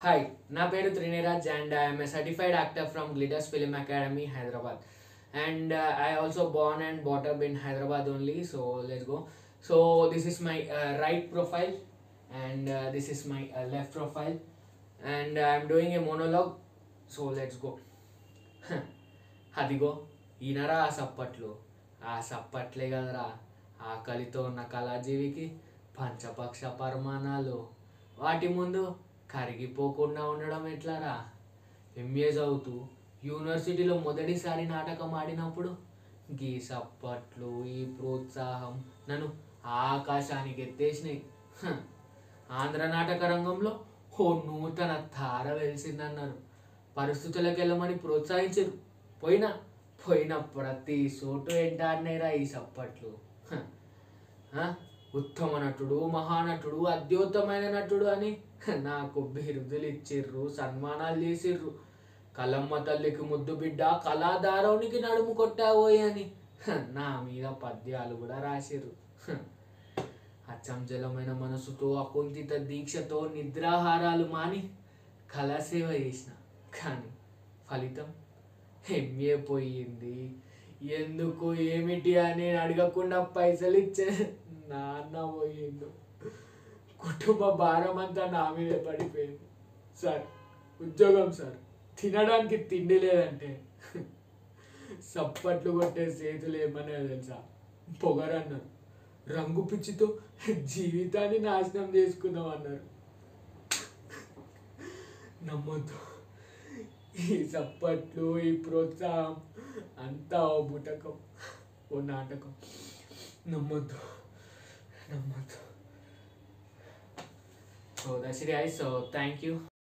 Hi, na peru Triniraj and I am a certified actor from Glitters Film Academy, Hyderabad. And I also born and brought up in Hyderabad only. So let's go. So this is my right profile, and this is my left profile, and I'm doing a monologue. So let's go. అదిగో ఈనరా ఆ సప్పట్లు ఆ సప్పట్లే కదరా ఆకలితో ఉన్న కళాజీవికి పంచపక్ష పరిమాణాలు వాటి ముందు కరిగిపోకుండా ఉండడం ఎట్లారా. ఎంఏ చదువుతూ యూనివర్సిటీలో మొదటిసారి నాటకం ఆడినప్పుడు గీ సప్పట్లు ఈ ప్రోత్సాహం నన్ను ఆకాశానికి ఎత్తేసినాయి. ఆంధ్ర నాటక రంగంలో ఓ నూతన తార వెలిసిందన్నారు. పరిస్థితులకు వెళ్ళమని ప్రోత్సహించారు. పోయినా పోయిన ప్రతి చోటు ఎంటాడినాయిరా ఈ సప్పట్లు. ఉత్తమ నటుడు, మహానటుడు, అద్యోత్తమైన నటుడు అని నాకు బిరుదులు ఇచ్చిర్రు, సన్మానాలు చేసిర్రు. కలమ్మ తల్లికి ముద్దు బిడ్డ, కళాధారవునికి నడుము కొట్టావోయ్ అని నా మీద పద్యాలు కూడా రాసిర్రు. అచంచలమైన మనసుతో, అకుంఠిత దీక్షతో నిద్రాహారాలు మాని కళాసేవ చేసిన. కానీ ఫలితం ఎంఏ పోయింది. ఎందుకు ఏమిటి అని అడగకుండా పైసలు ఇచ్చే నాన్న పోయిండు. కుటుంబ భారం అంతా నా మీదే పడిపోయింది. సార్ ఉద్యోగం సార్, తినడానికి తిండి లేదంటే సప్పట్లు కొట్టే చేతులు ఏమన్నా తెలుసా, పొగరన్నారు. రంగు పిచ్చితో జీవితాన్ని నాశనం చేసుకుందాం అన్నారు. నమ్మొద్దు, ఈ సప్పట్లు, ఈ ప్రోత్సాహం అంతా ఓ బుటకం, ఓ నాటకం. నమ్మొద్దు నమ్మొద్దు. So that's it guys. So thank you.